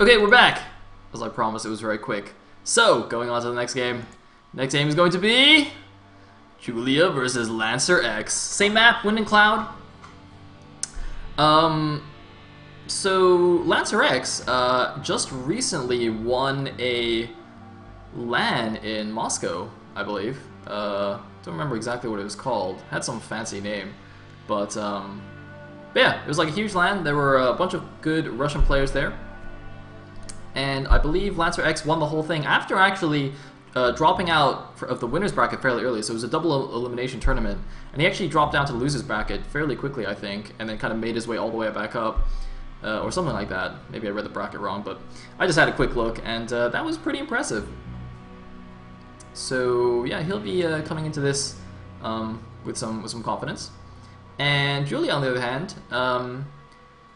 Okay, we're back. As I promised, it was very quick. So, going on to the next game. Next game is going to be Julia versus LancerX. Same map, Wind and Cloud. So LancerX just recently won a LAN in Moscow, I believe. Don't remember exactly what it was called. Had some fancy name, but yeah, it was like a huge LAN. There were a bunch of good Russian players there. And I believe LancerX won the whole thing after actually dropping out of the winner's bracket fairly early. So it was a double elimination tournament. And he actually dropped down to the loser's bracket fairly quickly, I think, and then kind of made his way all the way back up. Or something like that. Maybe I read the bracket wrong, but I just had a quick look, and that was pretty impressive. So yeah, he'll be coming into this with some confidence. And Julia, on the other hand,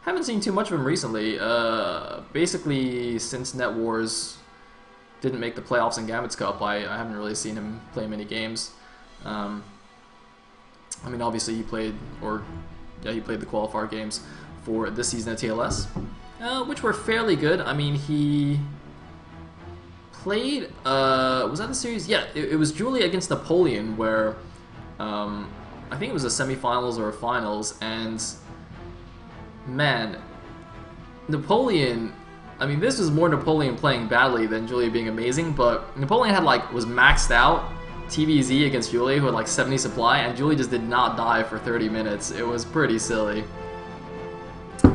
haven't seen too much of him recently. Basically, since Net Wars didn't make the playoffs in Gambit's Cup, I haven't really seen him play many games. I mean, obviously he played the qualifier games for this season at TLS, which were fairly good. I mean, he played, was that the series? Yeah, it was Julia against Napoleon, where I think it was a semifinals or a finals, and man, Napoleon, I mean, this was more Napoleon playing badly than Julia being amazing, but Napoleon had was maxed out TVZ against Julia, who had like 70 supply, and Julia just did not die for 30 minutes. It was pretty silly.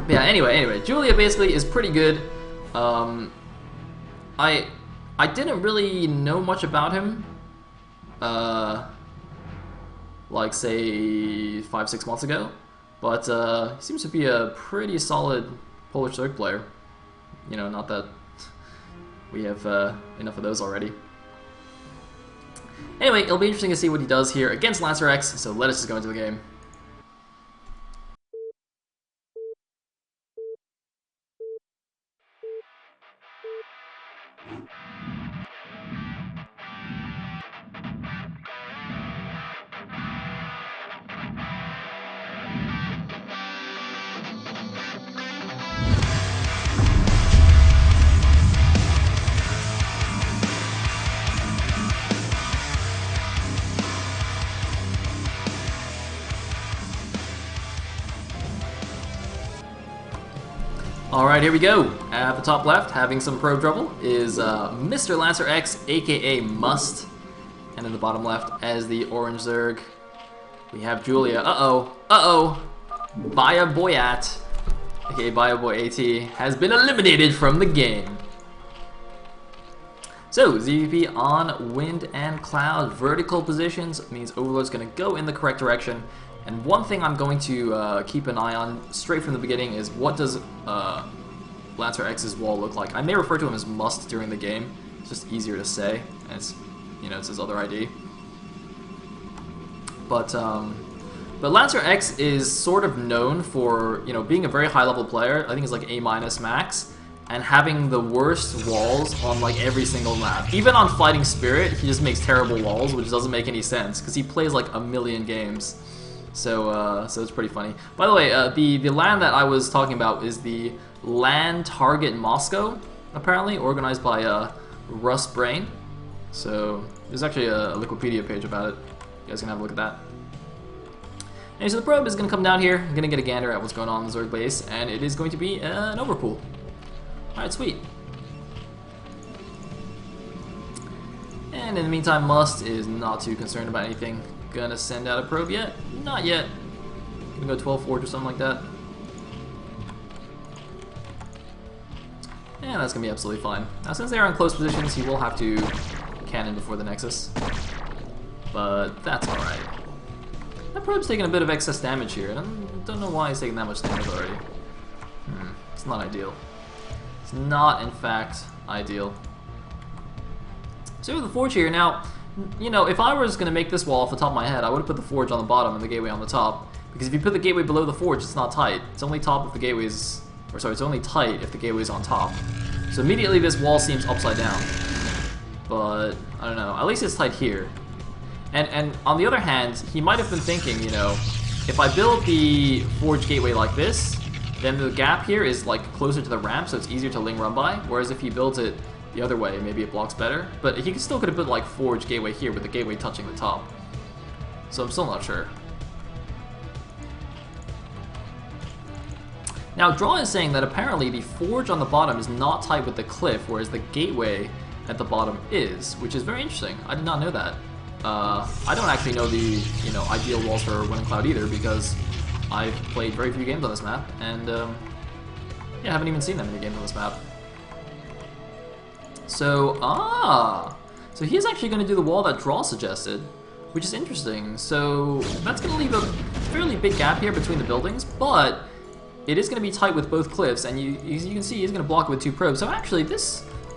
Yeah, anyway, Julia basically is pretty good. I didn't really know much about him, like say 5-6 months ago, but he seems to be a pretty solid Polish Zerg player. You know, not that we have enough of those already. Anyway, it'll be interesting to see what he does here against LancerX, so let us just go into the game. Alright, here we go. At the top left, having some pro trouble, is Mr. LancerX, aka Must. And in the bottom left, as the orange Zerg, we have Julia. Baya Boyat, aka Baya Boy AT, has been eliminated from the game. So, ZVP on Wind and Cloud. Vertical positions means Overlord's going to go in the correct direction. And one thing I'm going to keep an eye on straight from the beginning is what does LancerX's wall look like. I may refer to him as Must during the game. It's just easier to say, and it's, you know, it's his other ID. But LancerX is sort of known for, you know, being a very high level player. I think it's like A- max, and having the worst walls on like every single map. Even on Fighting Spirit, he just makes terrible walls, which doesn't make any sense because he plays like a million games. So it's pretty funny. By the way, the LAN that I was talking about is the LAN Target Moscow, apparently, organized by Russ Brain. So there's actually a Wikipedia page about it. You guys can have a look at that. And so the probe is going to come down here. I'm going to get a gander at what's going on in the Zerg base, and it is going to be an overpool. Alright, sweet. And in the meantime, Must is not too concerned about anything. Gonna send out a probe yet? Not yet. Gonna go 12 Forge or something like that. And that's gonna be absolutely fine. Now, since they are in close positions, he will have to cannon before the Nexus. But that's alright. That probe's taking a bit of excess damage here, and I don't know why he's taking that much damage already. It's not ideal. It's not, in fact, ideal. So we have the Forge here. Now, you know, if I was going to make this wall off the top of my head, I would have put the Forge on the bottom and the gateway on the top. Because if you put the gateway below the Forge, it's not tight. It's only top if the gateway's... Or sorry, it's only tight if the gateway's on top. So immediately this wall seems upside down. But, I don't know. At least it's tight here. And on the other hand, he might have been thinking, you know, if I build the Forge gateway like this, then the gap here is like closer to the ramp, so it's easier to Ling run by. Whereas if he builds it the other way, maybe it blocks better. But he still could have put like Forge Gateway here with the gateway touching the top. So I'm still not sure. Now, Draw is saying that apparently the Forge on the bottom is not tight with the cliff, whereas the gateway at the bottom is, which is very interesting. I did not know that. I don't actually know the ideal walls for Winning Cloud either, because I've played very few games on this map, and yeah, I haven't even seen that many games on this map. So, so he is actually going to do the wall that Draw suggested, which is interesting. So that's going to leave a fairly big gap here between the buildings, but it is going to be tight with both cliffs, and you can see he's going to block it with 2 probes. So actually,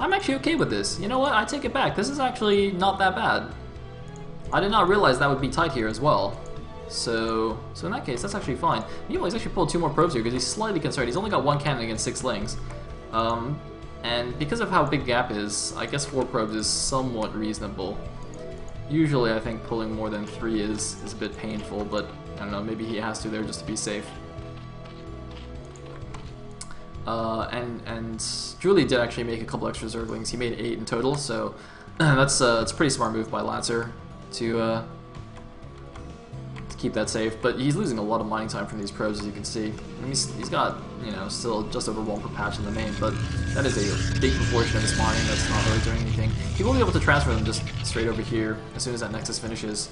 I'm actually okay with this. You know what? I take it back. This is actually not that bad. I did not realize that would be tight here as well. So in that case, that's actually fine. Meanwhile, he's actually pulled 2 more probes here because he's slightly concerned. He's only got 1 cannon against 6 lings. And because of how big the gap is, I guess 4 probes is somewhat reasonable. Usually, I think pulling more than 3 is a bit painful, but I don't know, maybe he has to there just to be safe. And Julie did actually make a couple extra Zerglings. He made 8 in total, so that's a pretty smart move by Lancer to keep that safe. But he's losing a lot of mining time from these probes, as you can see. And he's got, still just over 1 per patch in the main, but that is a big proportion of his mining that's not really doing anything. He will be able to transfer them just straight over here as soon as that Nexus finishes.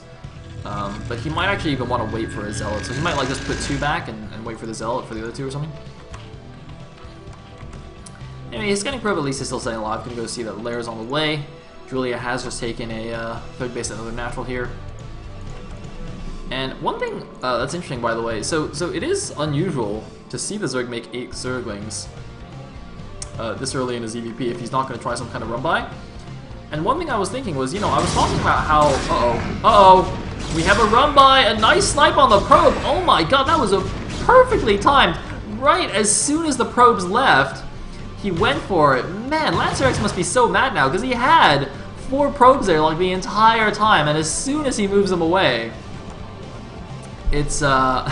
But he might actually even want to wait for a Zealot, so he might like just put 2 back and wait for the Zealot for the other 2 or something. Anyway, his scanning probe at least is still staying alive. Gonna go see that Lair's on the way. Julia has just taken a 3rd base at another natural here. And one thing that's interesting, by the way, so it is unusual to see the Zerg make 8 Zerglings this early in his EVP if he's not going to try some kind of run-by. And one thing I was thinking was, I was talking about how, we have a run-by, a nice snipe on the probe. Oh my god, that was a perfectly timed. Right as soon as the probes left, he went for it. Man, LancerX must be so mad now, because he had 4 probes there like the entire time, and as soon as he moves them away, it's the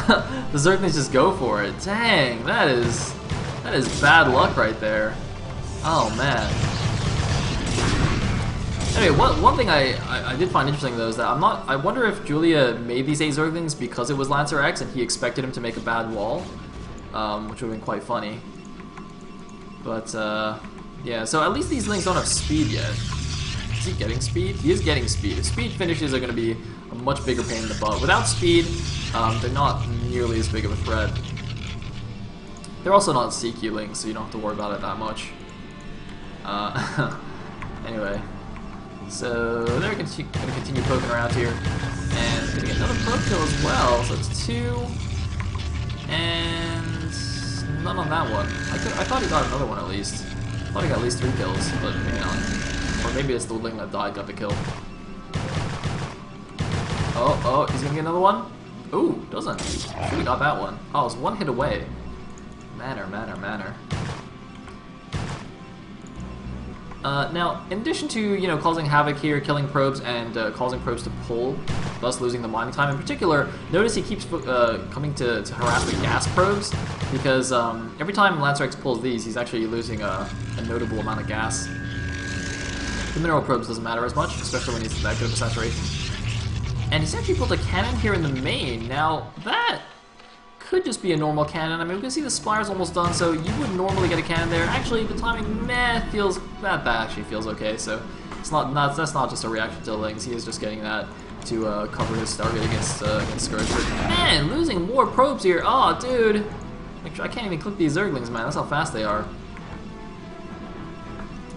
Zerglings just go for it. Dang, that is bad luck right there. Oh man. Anyway, one thing I did find interesting though is that I wonder if Julia made these 8 Zerglings because it was LancerX and he expected him to make a bad wall, which would have been quite funny. But yeah, so at least these Lings don't have speed yet. Is he getting speed? He is getting speed. Speed finishes are going to be a much bigger pain in the butt. Without speed, they're not nearly as big of a threat. They're also not CQ Lings, so you don't have to worry about it that much. Anyway, so they're going to continue poking around here. And going to get another probe kill as well, so it's 2. And none on that one. I thought he got another one at least. I thought he got at least 3 kills, but maybe not. Or maybe it's the Ling that died got the kill. Oh, he's gonna get another one? Ooh, doesn't. Should've got that one. Oh, it's 1 hit away. Manner. Now, in addition to, causing havoc here, killing probes, and causing probes to pull, thus losing the mining time in particular, notice he keeps coming to harass the gas probes, because every time LancerX pulls these, he's actually losing a notable amount of gas. The mineral probes doesn't matter as much, especially when he's that good of a saturation. And he's actually pulled a cannon here in the main. Now, that could just be a normal cannon. I mean, we can see the spire's almost done, so you would normally get a cannon there. Actually, the timing, feels... That actually feels okay, so it's that's not just a reaction to Lings. He is just getting that to cover his target against Scourge. But man, losing more probes here. Oh, dude. I can't even click these Zerglings, man. That's how fast they are.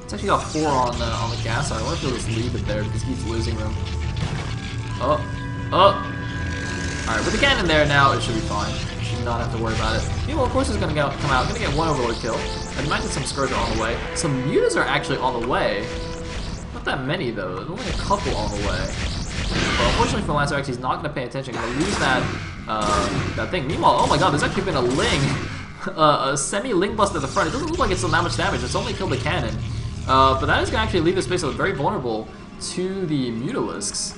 It's actually got 4 on the gas side. I wonder if he'll just leave it there because he keeps losing them. Alright, with the cannon there now, it should be fine. Should not have to worry about it. Meanwhile, of course, is going to come out. Going to get 1 Overlord kill. I'd imagine some Scourge are on the way. Some Mutas are actually on the way. Not that many, though. There's only a couple on the way. But unfortunately for LancerX, he's not going to pay attention. Going to lose that thing. Meanwhile, oh my god, there's actually been a Ling. A semi-Ling bust at the front. It doesn't look like it's done that much damage. It's only killed the cannon. But that is going to actually leave this space very vulnerable to the Mutalisks.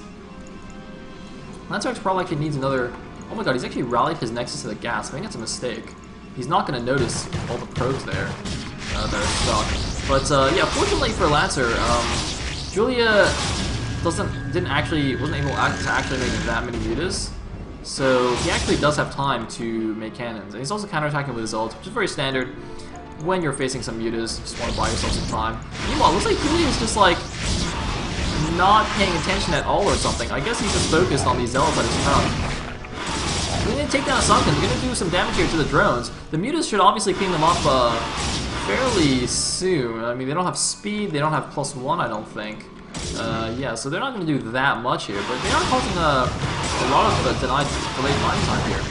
LancerX probably actually needs another... Oh my god, he's actually rallied his Nexus to the gas. I think that's a mistake. he's not going to notice all the probes there that are stuck. But yeah, fortunately for Lancer, Julia wasn't able to actually make that many mutas. So he actually does have time to make cannons. And he's also counterattacking with his ult, which is very standard when you're facing some mutas. Just want to buy yourself some time. Meanwhile, it looks like Julia's just like not paying attention at all or something. I guess he's just focused on these zealots at his front. We're going to take down a Sunken. We're going to do some damage here to the drones. The mutas should obviously ping them up fairly soon. I mean, they don't have speed. They don't have +1, I don't think. Yeah, so they're not going to do that much here, but they are causing a lot of delayed line time here.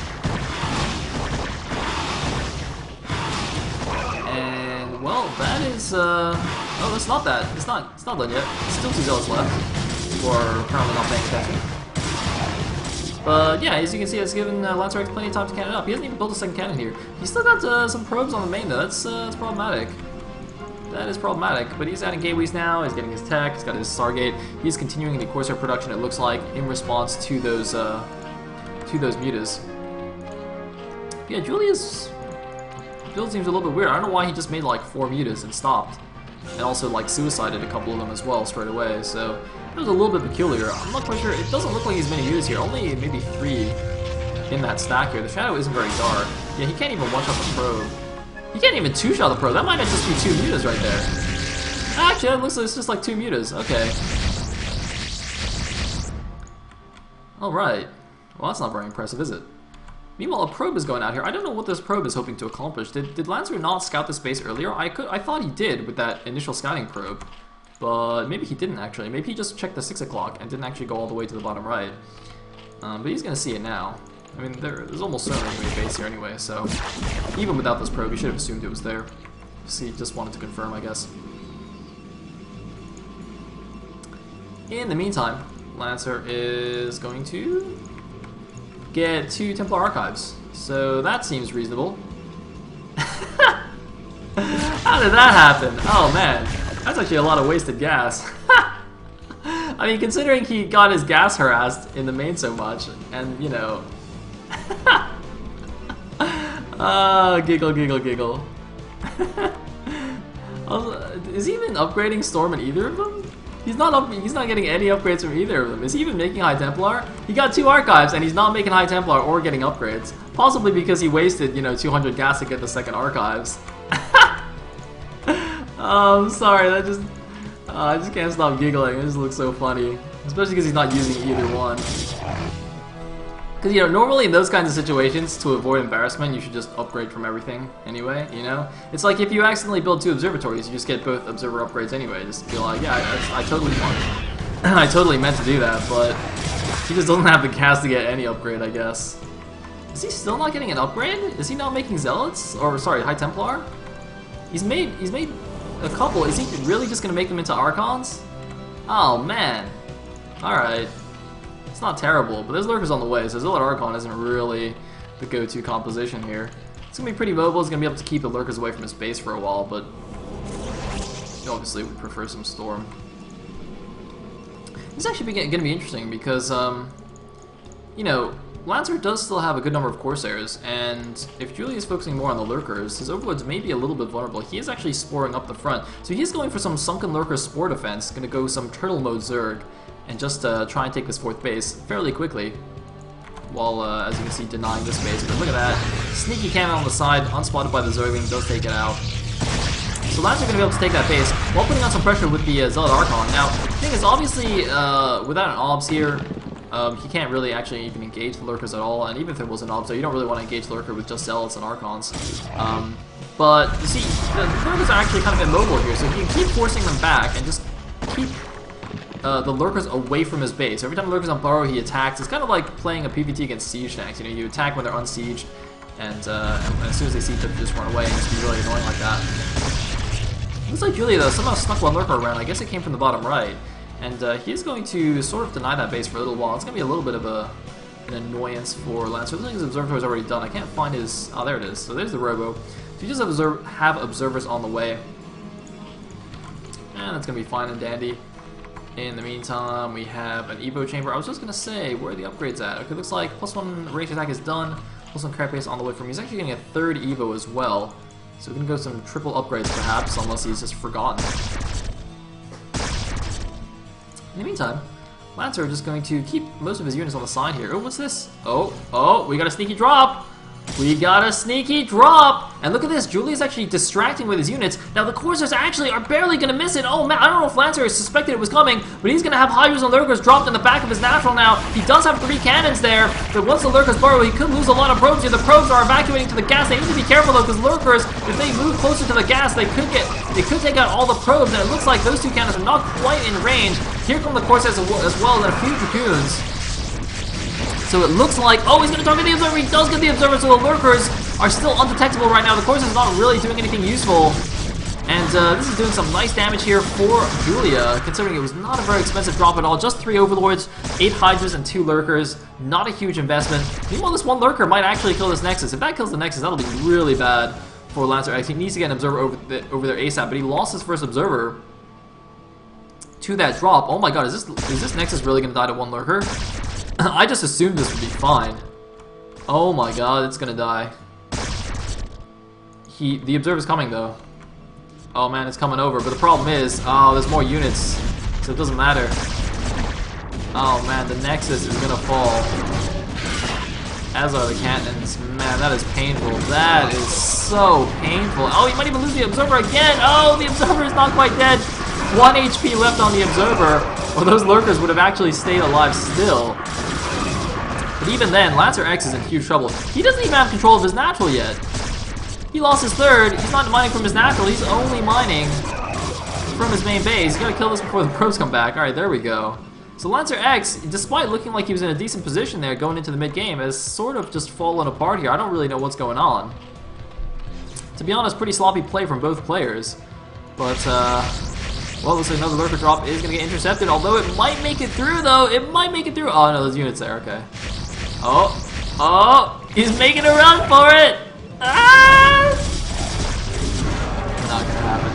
And well, that is oh, that's not that. It's not done yet. Still 2 zealots left, who are currently not paying attention. But yeah, as you can see, it's given LancerX plenty of time to cannon up. He hasn't even built a second cannon here. He's still got some probes on the main though. That's problematic. That is problematic, but he's adding gateways now, he's getting his tech, he's got his Stargate, he's continuing the Corsair production, it looks like, in response to those mutas. Yeah, Julia's build seems a little bit weird. I don't know why he just made like 4 mutas and stopped. And also like suicided a couple of them as well straight away, so it was a little bit peculiar. I'm not quite sure, it doesn't look like he's many mutas here, only maybe 3 in that stack here. The shadow isn't very dark. Yeah, he can't even one-shot the probe. You can't even 2-shot the pro. That might just be 2 mutas right there. Actually, it looks like it's just like 2 mutas. Okay. Alright. Well, that's not very impressive, is it? Meanwhile, a probe is going out here. I don't know what this probe is hoping to accomplish. Did Lancer not scout this base earlier? I thought he did with that initial scouting probe. But maybe he didn't, actually. Maybe he just checked the 6 o'clock and didn't actually go all the way to the bottom right. But he's going to see it now. I mean, there's almost certainly going to be a base here anyway, so even without this probe, you should have assumed it was there. See, just wanted to confirm, I guess. In the meantime, Lancer is going to get 2 Templar Archives, so that seems reasonable. How did that happen? Oh man, that's actually a lot of wasted gas. I mean, considering he got his gas harassed in the main so much, and you know... Giggle, giggle, giggle. Is he even upgrading Storm in either of them? He's not getting any upgrades from either of them. Is he even making High Templar? He got 2 Archives and he's not making High Templar or getting upgrades. Possibly because he wasted, you know, 200 gas to get the second Archives. Oh, I'm sorry, that just... I just can't stop giggling. It just looks so funny. Especially because he's not using either one. Because, you know, normally in those kinds of situations, to avoid embarrassment, you should just upgrade from everything anyway, you know? It's like if you accidentally build 2 observatories, you just get both observer upgrades anyway. Just be like, yeah, I totally want I totally meant to do that, but he just doesn't have the gas to get any upgrade, I guess. Is he still not getting an upgrade? Is he not making Zealots? Or, sorry, High Templar? He's made a couple. Is he really just going to make them into Archons? Oh, man. Alright. It's not terrible, but there's Lurkers on the way, so Zealot Archon isn't really the go-to composition here. It's going to be pretty mobile, it's going to be able to keep the Lurkers away from his base for a while, but obviously would prefer some Storm. This is actually going to be interesting because, you know, Lancer does still have a good number of Corsairs, and if Julia is focusing more on the Lurkers, his Overlords may be a little bit vulnerable. He is actually sporing up the front, so he's going for some Sunken Lurker Spore defense, going to go some Turtle Mode Zerg, and just try and take this 4th base fairly quickly, while, as you can see, denying this base. But look at that, sneaky cannon on the side, unspotted by the Zergling, does take it out. So Lancer going to be able to take that base, while putting on some pressure with the Zealot Archon. Now, the thing is, obviously, without an OBS here, he can't really actually even engage the Lurkers at all, and even if there was an OBS, so you don't really want to engage the Lurker with just Zealots and Archons. But, you see, the Lurkers are actually kind of immobile here, so you can keep forcing them back and just keep the Lurkers away from his base. Every time the Lurker's on burrow, he attacks. It's kind of like playing a PvT against siege tanks. You know, you attack when they're unsieged, and as soon as they siege them, just run away, and it's really annoying like that. Looks like Julia, though, somehow snuck one Lurker around. I guess it came from the bottom right. And he is going to sort of deny that base for a little while. It's going to be a little bit of an annoyance for Lancer. Looks like his observatory is already done. I can't find his... Oh, there it is. So there's the Robo. So he just have observers on the way. And it's going to be fine and dandy. In the meantime, we have an Evo chamber. I was just going to say, where are the upgrades at? Okay, looks like +1 range attack is done. Also, Carapace on the way from. He's actually getting a third Evo as well. So we're gonna go some triple upgrades perhaps, unless he's just forgotten. In the meantime, Lancer just going to keep most of his units on the side here. Oh, what's this? Oh, we got a sneaky drop! We got a sneaky drop! And look at this, Julia's actually distracting with his units. Now the Corsairs actually are barely gonna miss it. Oh man, I don't know if Lancer suspected it was coming, but he's gonna have Hydras and Lurkers dropped in the back of his natural now. He does have 3 cannons there, but once the Lurkers burrow, he could lose a lot of probes here. The probes are evacuating to the gas. They need to be careful though, because Lurkers, if they move closer to the gas, they could take out all the probes, and it looks like those 2 cannons are not quite in range. Here come the Corsairs as well, and a few Dragoons. So it looks like, oh, he's going to target the Observer. He does get the Observer, so the Lurkers are still undetectable right now. The Corsairs is not really doing anything useful. And this is doing some nice damage here for Julia, considering it was not a very expensive drop at all. Just 3 Overlords, 8 Hydras, and 2 Lurkers. Not a huge investment. Meanwhile, this one Lurker might actually kill this Nexus. If that kills the Nexus, that'll be really bad for LancerX. He needs to get an Observer over there ASAP, but he lost his first Observer to that drop. Oh my god, is this Nexus really going to die to one Lurker? I just assumed this would be fine. Oh my god, it's gonna die. The Observer's coming though. Oh man, it's coming over, but the problem is, oh, there's more units, so it doesn't matter. Oh man, the Nexus is gonna fall. As are the cannons. Man, that is painful. That is so painful. Oh, he might even lose the Observer again. Oh, the Observer is not quite dead. 1 HP left on the Observer, or those Lurkers would have actually stayed alive still. But even then, LancerX is in huge trouble. He doesn't even have control of his natural yet. He lost his third. He's not mining from his natural. He's only mining from his main base. He's got to kill this before the probes come back. Alright, there we go. So LancerX, despite looking like he was in a decent position there going into the mid-game, has sort of just fallen apart here. I don't really know what's going on. To be honest, pretty sloppy play from both players. But, well, looks like another Lurker drop is going to get intercepted, although it might make it through, though. It might make it through. Oh, no, there's units there. Okay. Oh, he's making a run for it. Ah! Not gonna happen.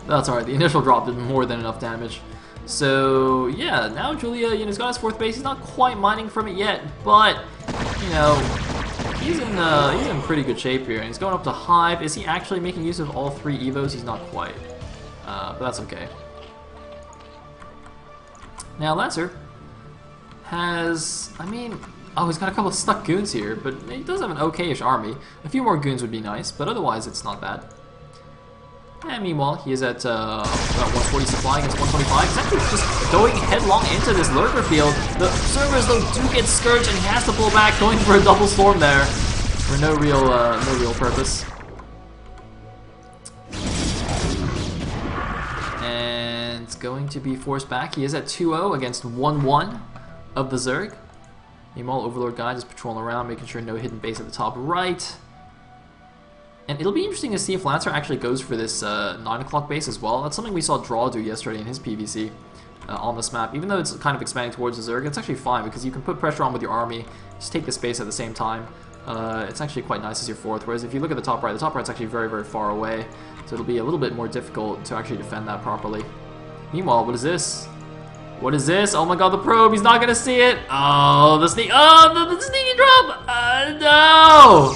That's alright, the initial drop did more than enough damage. So, yeah, now Julia, he's got his 4th base. He's not quite mining from it yet, but, he's in pretty good shape here. And he's going up to Hive. Is he actually making use of all 3 Evos? He's not quite. But that's okay. Now, Lancer has, he's got a couple of stuck goons here, but he does have an okay-ish army. A few more goons would be nice, but otherwise it's not bad. And meanwhile, he is at about 140 supply against 125. He's actually just going headlong into this Lurker field. The Observers, though, do get scourged, and he has to pull back, going for a double storm there for no real purpose. And it's going to be forced back. He is at 2-0 against 1-1 of the Zerg. Meanwhile, Overlord guy just patrolling around, making sure no hidden base at the top right. And it'll be interesting to see if Lancer actually goes for this 9 o'clock base as well. That's something we saw Draw do yesterday in his PvC on this map. Even though it's kind of expanding towards the Zerg, it's actually fine because you can put pressure on with your army, just take the space at the same time. It's actually quite nice as your 4th, whereas if you look at the top right's actually very, very far away. So it'll be a little bit more difficult to actually defend that properly. Meanwhile, what is this? What is this? Oh my god, the probe, he's not gonna see it! Oh, the sneaky drop! No!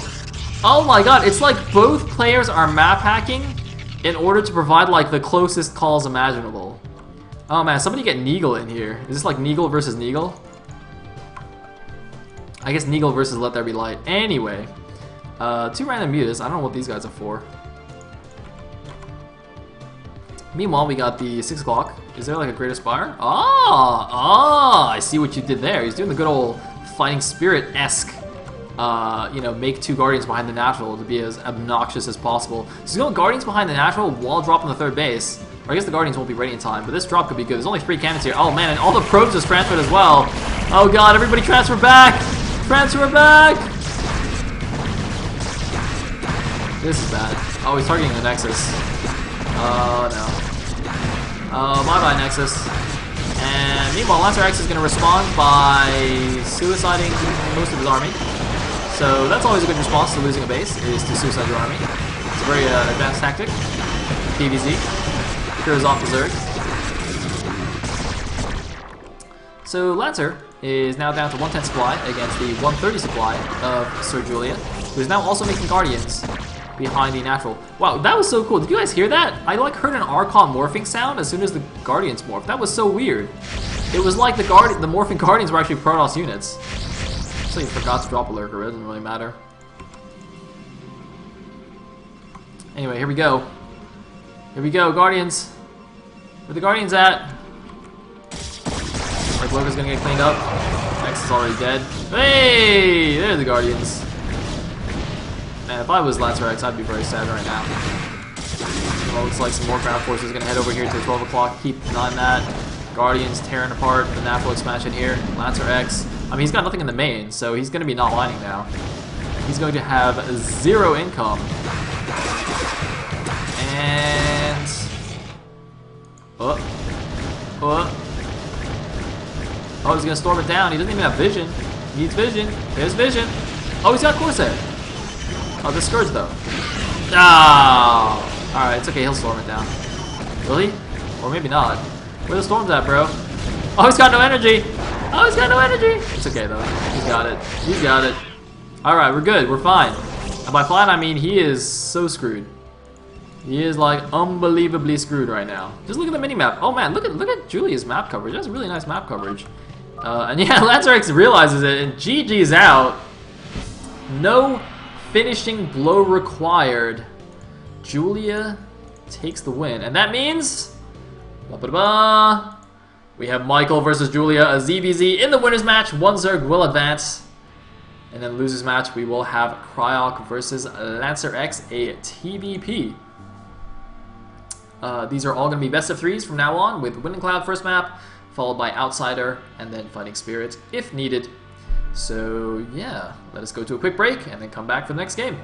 Oh my god, it's like both players are map hacking in order to provide like the closest calls imaginable. Oh man, somebody get Neagle in here. Is this like Neagle versus Neagle? I guess Neagle versus Let There Be Light. Anyway, 2 random mutas. I don't know what these guys are for. Meanwhile, we got the 6 o'clock. Is there like a Greater Spire? I see what you did there. He's doing the good old Fighting Spirit-esque, make 2 Guardians behind the natural to be as obnoxious as possible. So he's going Guardians behind the natural while dropping the 3rd base. Or I guess the Guardians won't be ready in time, but this drop could be good. There's only 3 cannons here. Oh man, and all the probes just transferred as well. Oh god, everybody transfer back! Transfer back! This is bad. Oh, he's targeting the Nexus. Oh no. Bye-bye, Nexus. And meanwhile, LancerX is going to respond by suiciding most of his army. So that's always a good response to losing a base, is to suicide your army. It's a very advanced tactic. PvZ. Cures off the Zerg. So Lancer is now down to 110 supply against the 130 supply of Sir Julia, who is now also making Guardians behind the natural. Wow, that was so cool. Did you guys hear that? I like heard an Archon morphing sound as soon as the Guardians morphed. That was so weird. It was like the morphing Guardians were actually Protoss units. So you forgot to drop a lurker, it doesn't really matter. Anyway, here we go. Here we go, Guardians. Where the Guardians at? Like Lurker's gonna get cleaned up. X is already dead. Hey! There's the Guardians. Man, if I was LancerX, I'd be very sad right now. Well, looks like some more ground forces are gonna head over here to 12 o'clock. Keep an eye on that. Guardians tearing apart the natural expansion here. LancerX. I mean, he's got nothing in the main, so he's gonna be not lining now. He's going to have 0 income. And... Oh, he's gonna storm it down. He doesn't even have vision. He needs vision. There's vision. Oh, he's got Corsair. Oh, the Scourge though. Ah! Alright, it's okay. He'll storm it down. Will he? Or maybe not. Where the storm's at, bro? Oh, he's got no energy. Oh, he's got no energy. It's okay though. He's got it. He's got it. Alright, we're good. We're fine. And by fine, I mean he is so screwed. He is like unbelievably screwed right now. Just look at the mini-map. Oh man, look at Julia's map coverage. That's really nice map coverage. And yeah, LancerX realizes it, and GG's out. No finishing blow required. Julia takes the win, and that means we have Michael versus Julia, a ZVZ in the winners match. One Zerg will advance, and then losers match we will have Cryok versus LancerX, a TVP. These are all going to be best of 3s from now on, with Wind and Cloud first map, followed by Outsider, and then Fighting Spirit if needed. So yeah, let us go to a quick break and then come back for the next game.